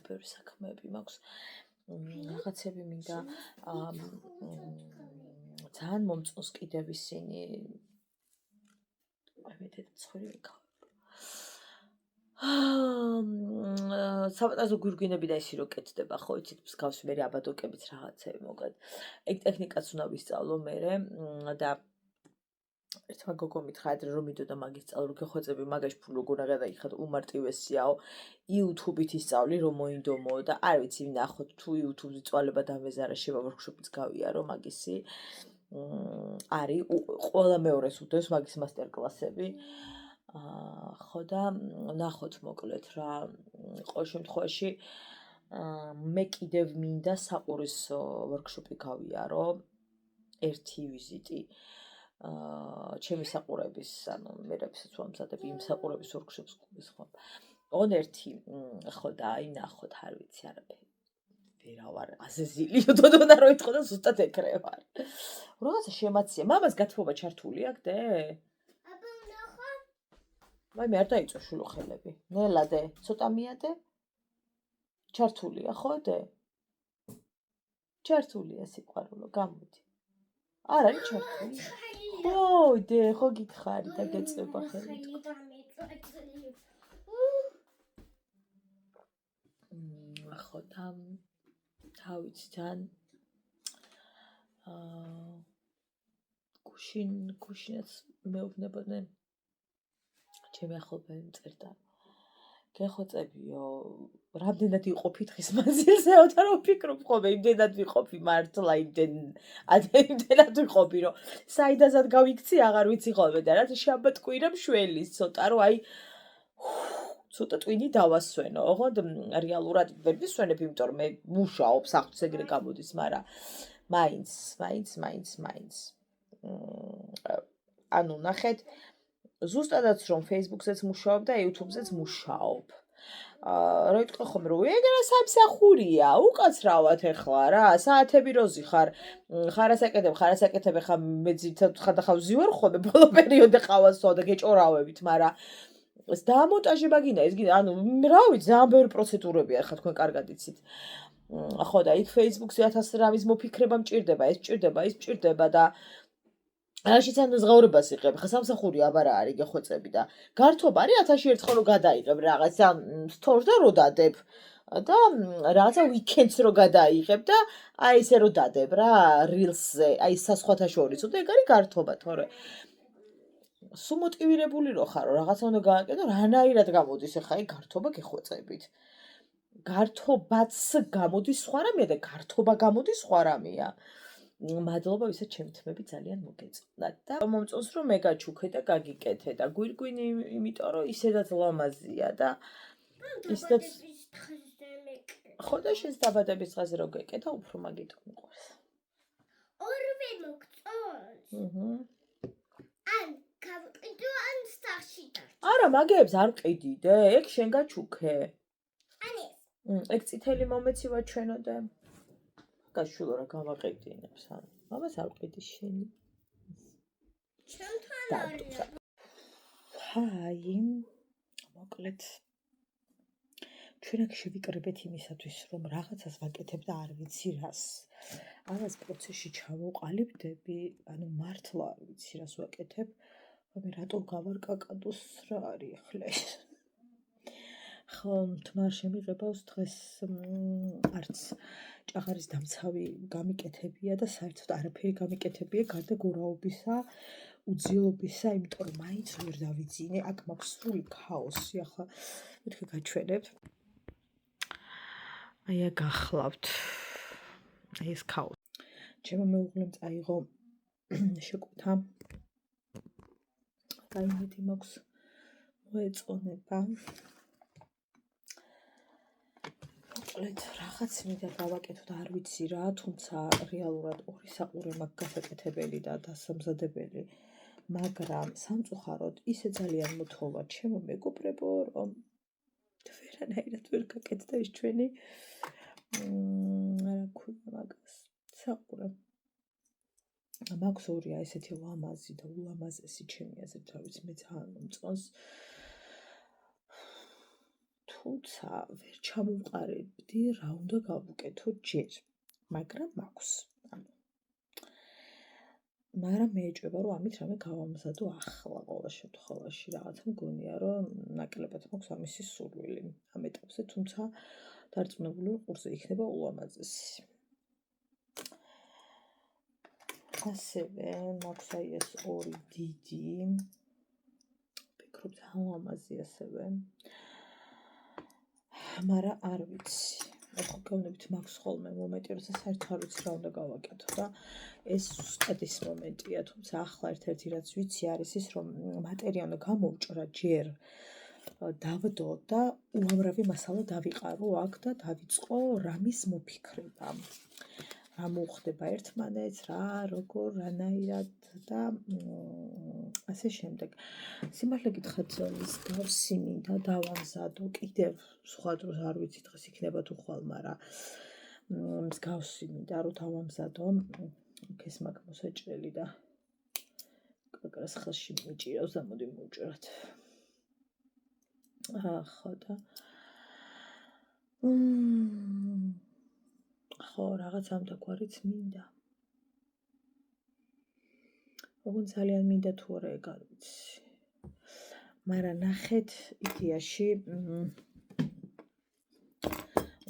Speaker 1: ბევრი საქმეები მაქვს. რაღაცები მინდა ძალიან მომწონს კიდევ ისინი. მე ცხვირი ვიქავ. საბატონო გვირგვინები და ისი რო კეთდება, ხო, იცით, მსგავსი მე აბადოკებიც რაღაცები მოგად. ეგ ტექნიკაც უნდა ვისწავლო მე და ერთმა გოგო მითხრა ადრე რომ მიდოდა მაგის სწავლა, რომ გეხვეწები მაგაში ფული როგორ გადაიხადო, უმარტივესიაო. YouTube-ით ისწავლი რომ მოინდომო და არ ვიცი, ვნახოთ თუ YouTube-ზე წვალება დამეზარა შევა workshop-იც გავიარო მაგისი. არის ყველა მეორეს უდევს მაგის მასტერკლასები. ხო და ნახოთ მოკლედ რა ყოველ შემთხვევაში მე კიდევ მინდა საყურისო workshop-ი გავიარო ერთი ვიზიტი ჩემი საყურების ანუ მე რასაც ვამზადებ იმ საყურების workshop-ს გულის ხო ოღონდ ერთი ხო და აი ნახოთ არ ვიცი არაფერი ვერა ვარ აზეზილი თოდონა რო იტყო და ზუსტად ეკრე ვარ რაღაცა შემაცია მამას გათბობა ჩართული აქ დე მე არ დაიწო შულუხელები. ნელადე, ცოტა მიადე. ჩართულია ხო დე? ჩართულია სიყვარულო, გამოდი. არ არის ჩართული. ხო, დე, ხო გითხარი და გეწება ხელი. ხო და თავიც თან გუშინაც მეუბნებოდნენ ჩემი ახლობელი მწერდა. გეხოცებიო, რამდენად იყოფი დღის მანძილზეო და რომ ვფიქრობ ხოლმე, იმდენად ვიყოფი მართლა, იმდენად ვიყოფი, რომ საიდანაც გავიქცი, აღარ ვიცი ხოლმე და რაც შაბათ-კვირა მშველის ცოტა, რომ აი ცოტა ტვინი დავასვენო. ოღონდ რეალურად ვერ ვისვენებ, იმიტომ რომ მე მუშაობ, სახლს ეგრე გამოდის, მაგრამ მაინც. ანუ ნახეთ ზუსტადაც რომ Facebook-ზეც მუშაობ და YouTube-ზეც მუშაობ. რა იტყვი ხოლმე რომ ეგრე სამსახურია, უკაცრავად ეხლა რა, საათები როზი ხარ, ხარას აკეთებ, ხა მე ძირითადად ხანდახან ვზივარ ხოლმე ბოლო პერიოდზე ყავასო და გეჭორავებით, მაგრამ ეს დამონტაჟება გინდა, ეს გინდა, ანუ რა ვიცი, ძალიან ბევრი პროცედურებია, ხა თქვენ კარგად იცით. ხო და იქ Facebook-ზე 1000 რამის მოფიქრება მჭირდება, ეს მჭირდება და რაშიც ანუ ზღაურებას იღებ, ხა სამსახური აბარა არის გეხვეწები და გართობა არის 1000 ერთხელ რო გადაიღებ რაღაცა სტორს და რო დადებ და რაღაცა ვიკენდს რო გადაიღებ და აი ესე რო დადებ რა rills-ზე, აი სასხვათა შორისო და ეგ არის გართობა, თორე სულ მოტივირებული რო ხარო, რაღაცა უნდა გააკეთო, რანაირად გამოდის ახლა აი გართობა გეხვეწებით. გართობაც გამოდის სხვა რამეა და გართობა გამოდის სხვა რამეა. მადლობა ვისაც ჩემი თმები ძალიან მოგეწონათ და მომწონს რომ მე გაჩუქე და გაგიკეთე და გვირგვინი იმიტომ რომ ისედაც ლამაზია და ისედაც ხო და შენს დაბადების დღეზე რო გეკეთა უფრო მაგიტო მიყვარს.
Speaker 4: ორივე მოგწონს? ან გავყიდო ან სახში დარჩა.
Speaker 1: არა მაგებს არ ყიდიდე, ეგ შენ გაჩუქე.
Speaker 4: ან ეს.
Speaker 1: ეგ წითელი მომეცივა ჩვენო და გაშულო რა გამაყიდინებს ან მამას არ ყიდი შენი
Speaker 4: ჩემთან არის
Speaker 1: ჰაი მოკლედ ჩვენ აქ შევიკრიბეთ იმისათვის რომ რაღაცას ვაკეთებ და არ ვიცი რას ამას პროცესში ჩამოყალიბდები ანუ მართლა არ ვიცი რას ვაკეთებ მე რატომ გავარკაკადოს რა არის ახლა ხო თმარ შემიღებავს დღეს არც ჭაღარის დამცავი გამიკეთებია და საერთოდ არაფერი გამიკეთებია გარდა გორაობისა, უძილობისა, იმიტომ რომ მაინც ვერ დავიძინე, აქ მაქვს სრული ქაოსი, ახლა მეთქე გაჩვენებ. აი გახლავთ. აი ეს ქაოსი. ჩემო მეუღლემ წაიღო შეკვეთა. და იმედი მაქვს მოეწონება. მოკლედ რაღაც მინდა გავაკეთო და არ ვიცი რა, თუმცა რეალურად ორი საყურე მაქვს გასაკეთებელი და დასამზადებელი.
Speaker 2: მაგრამ სამწუხაროდ ისე ძალიან მოთხოვა ჩემო მეგობრებო, რომ ვერანაირად ვერ გაკეთდა ის ჩვენი რა ქვია მაგას საყურე. მაქვს ორია ესეთი ლამაზი და ულამაზესი ჩემი აზრით, რა ვიცი, მე ძალიან მომწონს. თუმცა ვერ ჩამოვყარებდი რა უნდა გავუკეთო ჯერ, მაგრამ მაქვს. მაგრამ მე ეჭვება რომ ამით რამე გავამზადო ახლა ყოველ შემთხვევაში რაღაცა მგონია რომ ნაკლებად მაქვს ამისი სურვილი ამ ეტაპზე, თუმცა დარწმუნებული ვარ ყურზე იქნება ულამაზესი. ასევე მაქვს აი ეს ორი დიდი, ვფიქრობ ძალიან ლამაზი ასევე, მაგრამ არ ვიცი. ხო გეუბნებით მაქვს ხოლმე მომენტი, როცა საერთოდ არ ვიცი რა უნდა გავაკეთო და ეს ზუსტად ის მომენტია, თუმცა ახლა ერთ-ერთი რაც ვიცი არის ის, რომ მატერია უნდა გამოვჭრა ჯერ დავდო და უამრავი მასალა დავიყარო აქ და დავიწყო რამის მოფიქრება. რა მოუხდება ერთმანეთს, რა, როგორ, რანაირად და ასე შემდეგ. სიმართლე გითხრათ, მსგავსი მინდა დავამზადო, კიდევ სხვა დროს არ ვიცი დღეს იქნება თუ ხვალ, მაგრამ მსგავსი მინდა რომ დავამზადო, ეს მაგ მოსაჭრელი და კაკრას ხელში მიჭირავს და მოდი მოვჭრათ. ხო და ხო, რაღაც ამდაგვარიც მინდა. ოღონდ ძალიან მინდა თუ არა ეგ არ ვიცი. მაგრამ ნახეთ იდეაში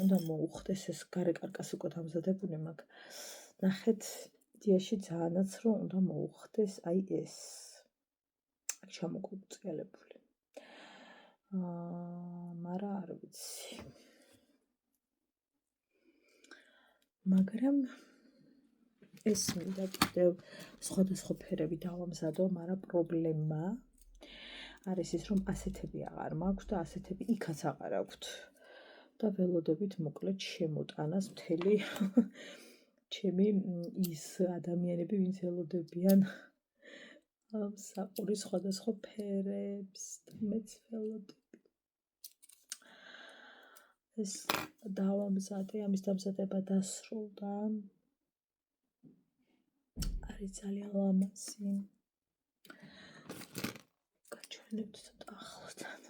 Speaker 2: უნდა მოუხდეს ეს გარე კარკას უკვე დამზადებული მაქვს. ნახეთ იდეაში ძალიანაც რომ უნდა მოუხდეს აი ეს. აქ ჩამოკუწელებული. მაგრამ არ ვიცი. მაგრამ ეს მინდა კიდევ სხვადასხვა ფერები დავამზადო, მაგრამ პრობლემა არის ის, რომ ასეთები აღარ მაქვს და ასეთები იქაც აღარ აქვთ. და ველოდებით მოკლედ შემოტანას მთელი ჩემი ის ადამიანები, ვინც ველოდებიან ამ საყურის სხვადასხვა ფერებს და მეც ველოდები. ეს დავამზადე, ამის დამზადება დასრულდა. არის ძალიან ლამაზი. გაჩვენებთ ცოტა ახლოსთან.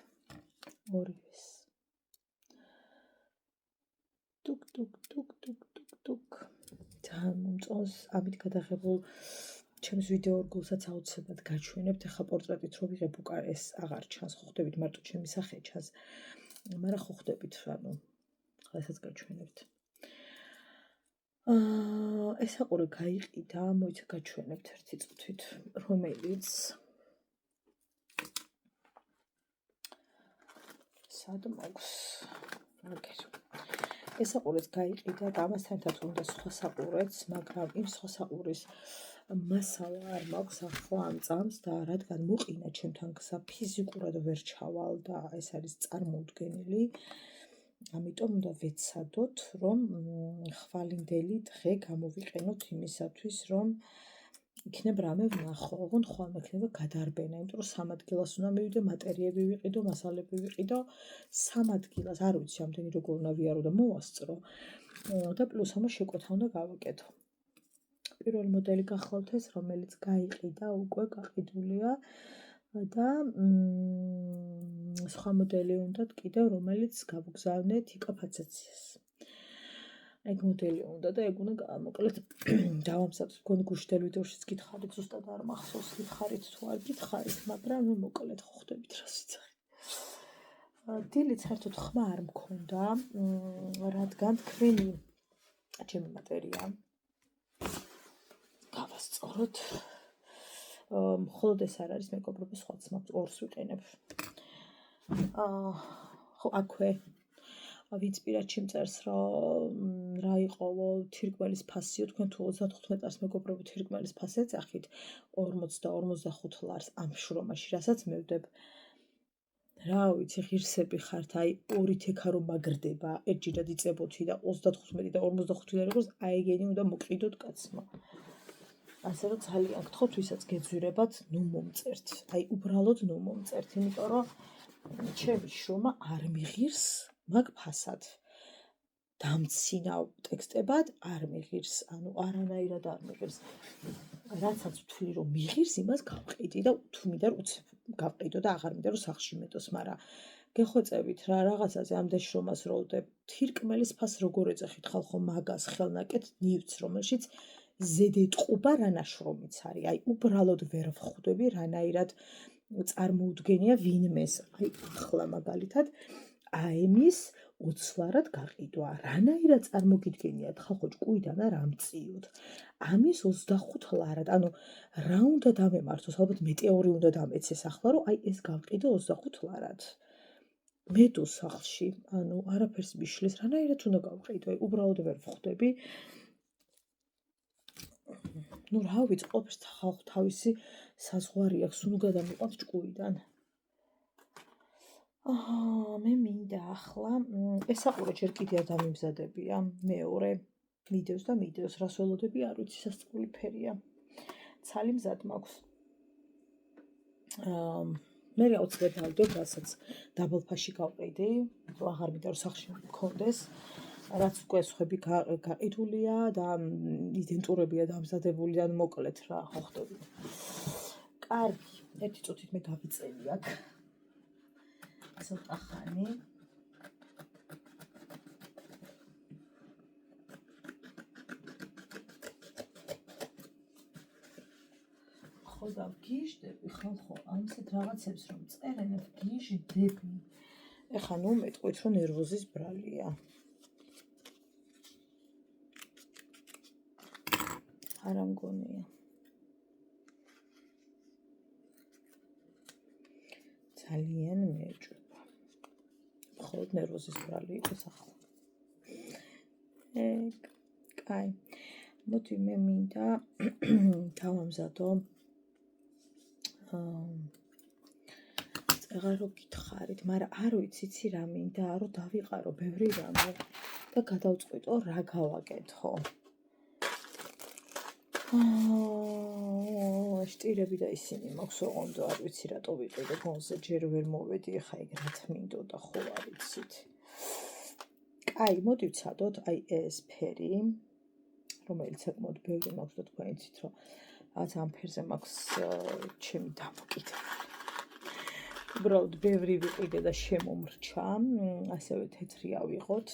Speaker 2: ორივეს. ტუკ ტუკ ტუკ ტუკ ტუკ ტუკ. ძალიან მომწონს ამით გადაღებულ ჩემს ვიდეო რგოლსაც აუცილებლად გაჩვენებთ. ახლა პორტრეტით რო ვიღებ უკან ეს აღარ ჩანს, ხო ხვდებით მარტო ჩემი სახე ჩანს. მაგრამ ხო ხვდებით, ანუ ხალხსაც გაჩვენებთ. ეს საყური გაიყიდა, მოიცა გაჩვენებთ ერთი წუთით, რომელიც სად მაქვს მაგერ. ეს საყურიც გაიყიდა და ამასთან ერთად უნდა სხვა საყურეც, მაგრამ იმ სხვა საყურის მასალა არ მაქვს ახლა ამ წამს და რადგან მოყინა ჩემთან გზა ფიზიკურად ვერ ჩავალ და ეს არის წარმოუდგენელი. ამიტომ უნდა ვეცადოთ, რომ ხვალინდელი დღე გამოვიყენოთ იმისათვის, რომ იქნებ რამე ვნახო. ოღონდ ხვალ მექნება გადარბენა, იმიტომ რომ 3 ადგილას უნდა მივიდე, მატერიები ვიყიდო, მასალები ვიყიდო, 3 ადგილას, არ ვიცი, ამდენი როგორ უნდა ვიარო და მოვასწრო. და პლუს ამას შეკვეთა უნდა გავაკეთო. პირველი მოდელი გახლავთ ეს, რომელიც გაიყიდა, უკვე გაყიდულია და სხვა მოდელი უნდათ კიდევ, რომელიც გავგზავნეთ იკაფაცაციას. ეგ მოდელი უნდა და ეგ უნდა მოკლედ დავამზადოთ. მგონი გუშინდელ ვიდეოშიც გითხარით, ზუსტად არ მახსოვს, გითხარით თუ არ გითხარით, მაგრამ ნუ მოკლედ ხო ხვდებით რას ვიცახი. დილით საერთოდ ხმა არ მქონდა, რადგან თქვენი ჩემი მატერია გავასწოროთ. მხოლოდ ეს არ არის, მეგობრებო, სხვაც მაქვს, ორს ვიყენებ. ხო, აქვე ვინც პირად შემწერს, რომ რა იყოლო თირკმელის ფასიო, თქვენ თუ 35 ლარს მეგობრებო თირკმელის ფასი ეძახით 40 და 45 ლარს ამ შრომაში, რასაც მე ვდებ. რა ვიცი, ღირსები ხართ, აი 2 თექა რომ მაგრდება, ერთჯერად იწებოთი და 35 და 45 ლარი იყოს, აი ეგენი უნდა მოკიდოთ კაცმა. ასე რომ ძალიან გთხოვთ, ვისაც გეძვირებათ, ნუ მომწერთ. აი, უბრალოდ ნუ მომწერთ, იმიტომ რომ ჩემი შრომა არ მიღირს მაგ ფასად. დამცინავ ტექსტებად არ მიღირს, ანუ არანაირად არ მიღირს. რაცაც ვთვლი რომ მიღირს, იმას გავყიდი და თუ მინდა უცებ გავყიდო და აღარ მინდა რომ სახლში მეტოს, მაგრამ გეხვეწებით რა რაღაცაზე ამდენ შრომას რო ვდებ, თირკმელის ფას როგორ ეძახით ხალხო მაგას ხელნაკეთ ნივთს, რომელშიც ზედეტყობა რა ნაშრომიც არის. აი, უბრალოდ ვერ ვხვდები რანაირად წარმოუდგენია ვინმეს. აი, ახლა მაგალითად აემის ოცლარად გაყიდვა. რანაირად წარმოგიდგენიათ ხალხო ჭკუიდან არ ამწიოთ. ამის 25 ლარად, ანუ რა უნდა დამემართოს, ალბათ მეტეორი უნდა დამეცეს ახლა, რომ აი ეს გავყიდო 25 ლარად. მე თუ სახლში, ანუ არაფერს მიშლის, რანაირად უნდა გავყიდო, აი უბრალოდ ვერ ვხვდები. ნუ რა ვიცი, ყოველთვის ხალხ თავისი საზღვარი აქვს, სულ გადამიყვანს ჭკუიდან. მე მინდა ახლა ესაყურე ჯერ კიდე არ დამიმზადებია მეორე ვიდეოს და მიდეოს რას ველოდები არ ვიცი, სასწაული ფერია. ცალი მზად მაქვს. მე აუცილებლად დავდებ, რასაც დაბალფაში გავყიდი, რომ აღარ მინდა რომ სახლში მქონდეს. რაც უკვე სხვები გაყიდულია და იდენტურებია დამზადებული და მოკლედ რა ხვდებით. კარგი, ერთი წუთით მე გავიწელი აქ. ცოტა ხანი. ხო და ვგიჟდები ხალხო, ამისეთ რაღაცებს რომ წერენ, ვგიჟდები. ეხლა ნუ მეტყვით რომ ნერვოზის ბრალია. არა მგონია. ძალიან მეჭვება. მხოლოდ ნერვოზის ბრალი იყოს ახლა. კაი. მოდი მე მინდა დავამზადო. წეღარო გითხარით, მაგრამ არ ვიცი რა მინდა, რომ დავიყარო ბევრი რამე და გადავწყვიტო რა გავაკეთო. შტირები და ისინი მაქვს ოღონდ არ ვიცი რატო ვიყიდე ფონზე ჯერ ვერ მოვედი ახლა ეგ რა თმინდოდა ხო არ ვიცით. კაი, მოდი ვცადოთ აი ეს ფერი, რომელიც საკმაოდ ბევრი მაქვს და თქვენ იცით რომ რაღაც ამ ფერზე მაქვს ჩემი დამოკიდებული. უბრალოდ ბევრი ვიყიდე და შემომრჩა, ასევე თეთრი ავიღოთ.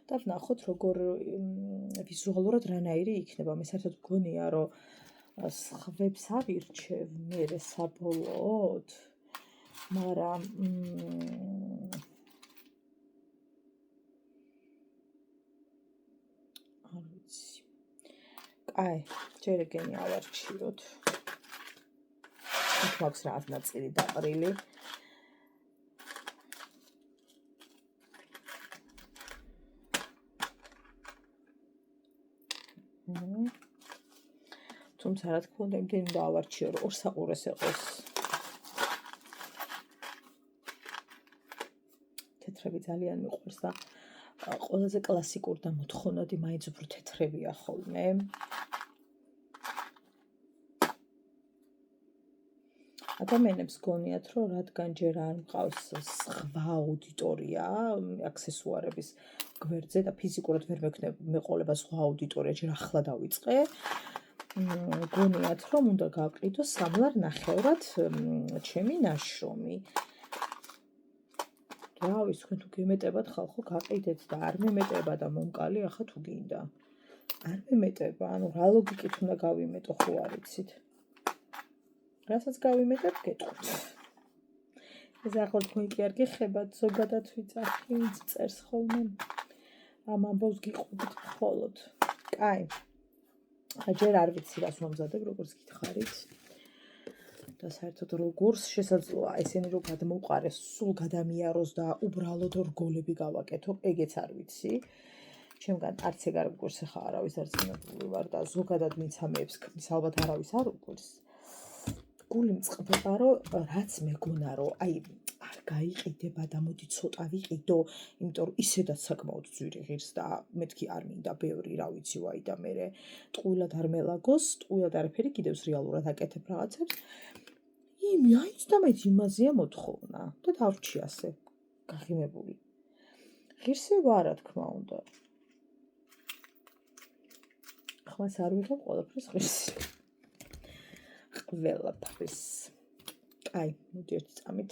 Speaker 2: და ვნახოთ როგორ ვიზუალურად რანაირი იქნება. მე საერთოდ მგონია რომ სხვებს ავირჩევ მე საბოლოოდ, მაგრამ არ ვიცი. კაი, ჯერ ეგენი ავარჩიოთ. იქ მაქვს რაღაც ნაწილი დაყრილი. თუმცა რა თქმა უნდა იმდენი დავარჩიო რომ ორ საყურეს ეყოს. თეთრები ძალიან მიყვარს და ყველაზე კლასიკური და მოთხოვნადი მაინც უფრო თეთრებია ხოლმე. ადამიანებს გონიათ რომ რადგან ჯერ არ მყავს სხვა აუდიტორია აქსესუარების გვერდზე და ფიზიკურად ვერ მეყოლება სხვა აუდიტორია ჯერ ახლა დავიწყე. გონიათ რომ უნდა გავყიდო სამლარ ნახევრად ჩემი ნაშრომი. რა ვიცი, თქვენ თუ გემეტებათ ხალხო გაყიდეთ და არ მემეტება და მომკალი ახლა თუ გინდა. არ მემეტება, ანუ რა ლოგიკით უნდა გავიმეტო ხო არ იცით. რასაც გავიმეტებ გეტყვით. ეს ახლა თქვენ კი არ გიხებათ, ზოგადად ვიძახი, ვინც წერს ხოლმე. ამ ამბავს გიყვებით მხოლოდ. კაი. ჯერ არ ვიცი რას მომზადებ, როგორც გითხარით. და საერთოდ როგორც შესაძლოა ესენი რომ გადმოვყარეს, სულ გადამიაროს და უბრალოდ რგოლები გავაკეთო, ეგეც არ ვიცი. ჩემგან არც ეგ არ უგურს, ახლა არავის არ წინებული ვარ და ზოგადად მიცამეებს ქმნის, ალბათ არავის არ უგურს. გული მწყდება რომ რაც მეგონა რომ აი არ გაიყიდება და მოდი ცოტა ვიყიდო, იმიტომ რომ ისედაც საკმაოდ ძვირი ღირს და მეთქი არ მინდა ბევრი, რა ვიცი, ვაი და მე ტყუილად არ მელაგოს, ტყუილად არაფერი კიდევს რეალურად აკეთებ რაღაცებს. აიც და მეც იმაზეა მოთხოვნა და დავრჩი ასე გაღიმებული. ღირსი ვარ, რა თქმა უნდა. ხმას არ ვიღებ ყველაფრის ღირსი. ყველაფრის. აი, მოდი ერთი წამით.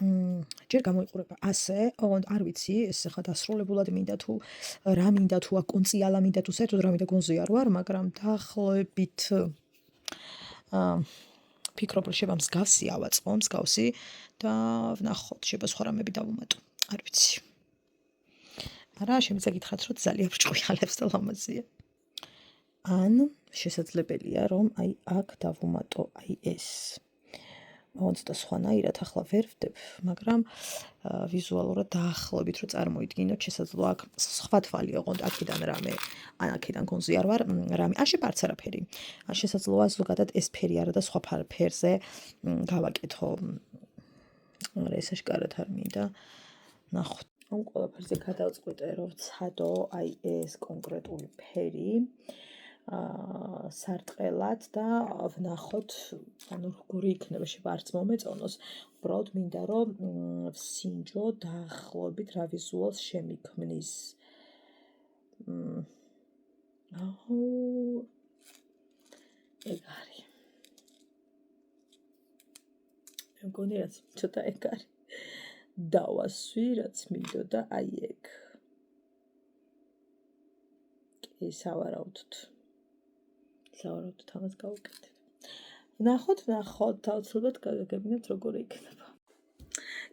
Speaker 2: ჯერ გამოიყურება ასე, არ ვიცი, ეს ხა დასრულებულად მინდა თუ რა მინდა თუ აკონციალა მინდა თუ საერთოდ რა მინდა გონზე არ ვარ, მაგრამ დაახლოებით ფიქრობ რომ შევა მსგავსი ავაწყო, მსგავსი და ვნახოთ, შევა სხვა რამები დავუმატო. არ ვიცი. არა, შემიძლია გითხრათ, რომ ძალიან ბრჭყვიალებს და ლამაზია. ან შესაძლებელია, რომ აი აქ დავუმატო აი ეს. ცოტა სხვანაირად ახლა ვერ ვდებ, მაგრამ ვიზუალურად დაახლოებით რომ წარმოიდგინოთ, შესაძლოა აქ სხვა თვალი ოღონდ აქედან რამე, ან აქედან გონზე არ ვარ, რამე, ან შეპარც არაფერი. ან შესაძლოა ზოგადად ეს ფერი არა და სხვა ფერზე გავაკეთო. არა, ეს აშკარად არ მინდა. ნახოთ. ამ ყველაფერზე გადავწყვიტე, რომ ვცადო აი ეს კონკრეტული ფერი. სარტყელად და ვნახოთ, ანუ როგორი იქნება, შევა არც მომეწონოს, უბრალოდ მინდა რომ ვსინჯო დაახლოებით რა ვიზუალს შემიქმნის. ეგ არის. მე მგონი რაც ცოტა ეგ არის. დავასვი, რაც მინდოდა აი ეგ. კი, სავარაუდოდ. ამას გავუკეთებ. ვნახოთ, თავცლობად გაგაგებინოთ როგორი იქნება.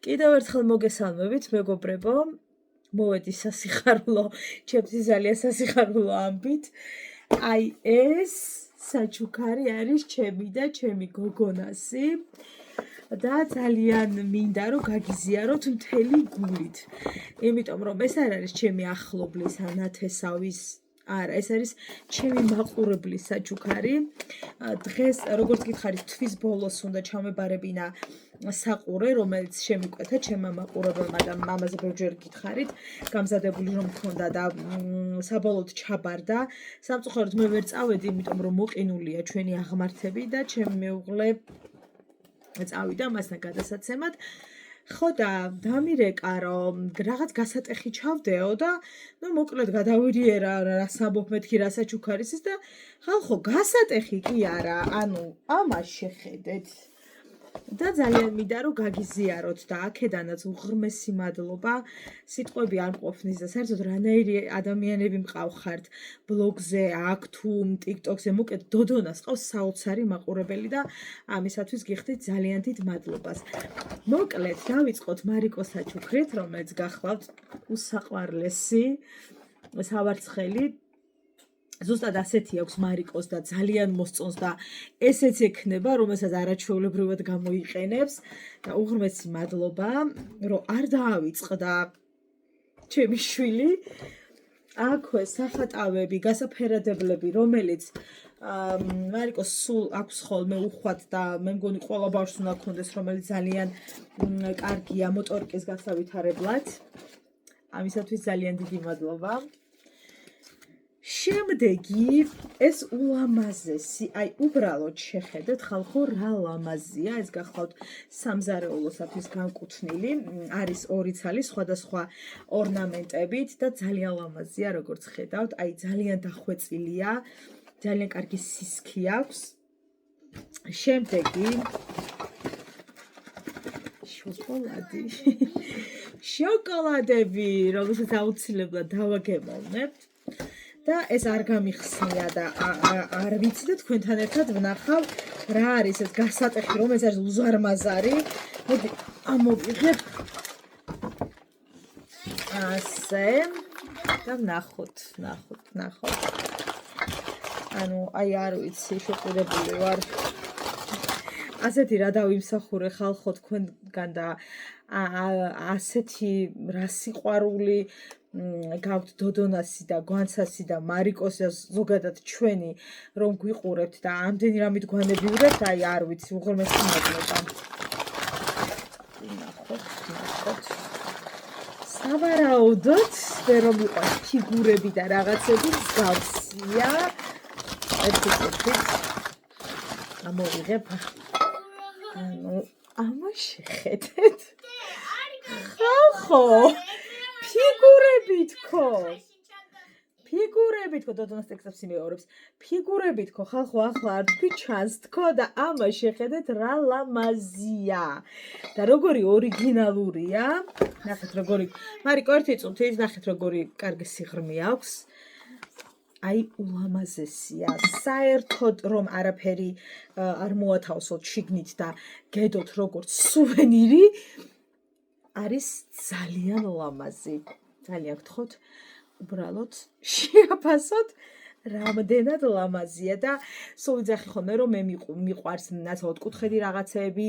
Speaker 2: კიდევ ერთხელ მოგესალმებით, მეგობრებო. მოვედი სასიხარულო, ჩემთვის ძალიან სასიხარულო ამბით. აი ეს საჩუქარი არის ჩემი და ჩემი გოგონასი.
Speaker 1: და ძალიან მინდა რომ გაგიზიაროთ მთელი გულით. იმიტომ რომ ეს არ არის ჩემი ახლობლის ანათესავის არა, ეს არის ჩემი მაყურებლის საჩუქარი. დღეს როგორც გითხარით, თვის ბოლოს უნდა ჩამებარებინა საყურე, რომელიც შემიკვეთა ჩემმა მაყურებელმა და ამაზე ბევრჯერ გითხარით, გამზადებული რომ მქონდა და საბოლოოდ ჩაბარდა. სამწუხაროდ მე ვერ წავედი, იმიტომ რომ მოყინულია ჩვენი აღმართები და ჩემი მეუღლე წავიდა მასთან გადასაცემად. ხო და დამირეკა რომ რაღაც გასატეხი ჩავდეო და ნუ მოკლედ გადავიდიერა რას ამბობ მეთქი რასაჩუქარის და ხალხო გასატეხი კი არა, ანუ ამას შეხედეთ. და ძალიან მინდა რომ გაგიზიაროთ და აქედანაც უღრმესი მადლობა. სიტყვები არ მყოფნის და საერთოდ რანაირი ადამიანები მყავხართ ბლოგზე, აქ თუ TikTok-ზე, მოკლედ დოდონას ყავს საოცარი მაყურებელი და ამისათვის გიხდით ძალიან დიდ მადლობას. მოკლედ დავიწყოთ მარიკოს საჩუქრით, რომელიც გახლავთ უსაყვარლესი სავარცხელი. ზუსტად ასეთი აქვს მარიკოს და ძალიან მოსწონს და ესეც ექნება, რომელსაც არაჩვეულებრივად გამოიყენებს და უღრმესი მადლობა, რომ არ დაავიწყდა ჩემი შვილი. აქვე სახატავები, გასაფერადებლები, რომელიც მარიკოს სულ აქვს ხოლმე უხვად და მე მგონი ყველა ბავშვს უნდა ქონდეს, რომელიც ძალიან კარგია მოტორიკის გასავითარებლად. ამისათვის ძალიან დიდი მადლობა. შემდეგი ეს ულამაზესი, აი უბრალოდ შეხედეთ ხალხო რა ლამაზია, ეს გახლავთ სამზარეულოსათვის განკუთვნილი, არის ორი ცალი სხვადასხვა ორნამენტებით და ძალიან ლამაზია როგორც ხედავთ, აი ძალიან დახვეწილია, ძალიან კარგი სისქი აქვს. შემდეგი შოკოლადები, რომელსაც აუცილებლად დავაგემოვნებთ. და ეს არ გამიხსნია და არ ვიცი და თქვენთან ერთად ვნახავ რა არის ეს გასატეხი, რომელიც არის უზარმაზარი. მოდი ამოვიღებ. ასე და ვნახოთ. ანუ აი არ ვიცი, შოკირებული ვარ. ასეთი რა დავიმსახურე ხალხო თქვენგან და ასეთი რა სიყვარული გაქვთ დოდონასი და გვანცასი და მარიკოსი და ზოგადად ჩვენი რომ გვიყურებთ და ამდენი რამით გვანებიურებთ, აი არ ვიცი, უღრმესი მადლობა. ნახოთ. სავარაუდოდ მე რომ მიყვარს ფიგურები და რაღაცები მსგავსია. ერთი ამოვიღებ. ანუ ამას შეხედეთ. ხალხო ფიგურებით ხო დოდონას ტექსტებს იმეორებს. ფიგურებით ხო ხალხო ახლა არ თქვი ჩანს თქო და ამას შეხედეთ რა ლამაზია. და როგორი ორიგინალურია. ნახეთ როგორი მარიკო ერთი წუთით ნახეთ როგორი კარგი სიღრმე აქვს. აი ულამაზესია. საერთოდ რომ არაფერი არ მოათავსოთ შიგნით და გედოთ როგორც სუვენირი არის ძალიან ლამაზი. ძალიან გთხოვთ უბრალოდ შეაფასოთ რამდენად ლამაზია და სულ ვიძახი ხოლმე რომ მე მიყვარს ნაცვლად კუთხედი რაღაცეები,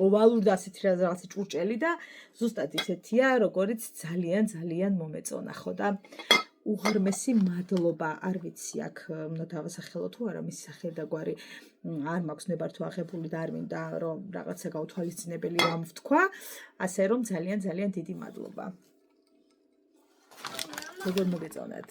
Speaker 1: ოვალური და ასეთი რაღაცა ჭურჭელი და ზუსტად ისეთია, როგორც ძალიან მომეწონა ხო და უღრმესი მადლობა. არ ვიცი აქ უნდა დავასახელო თუ არა მისი სახე და გვარი არ მაქვს ნებართვა აღებული და არ მინდა რომ რაღაცა გაუთვალისწინებელი რამ ვთქვა, ასე რომ ძალიან დიდი მადლობა. როგორ მოგეწონათ?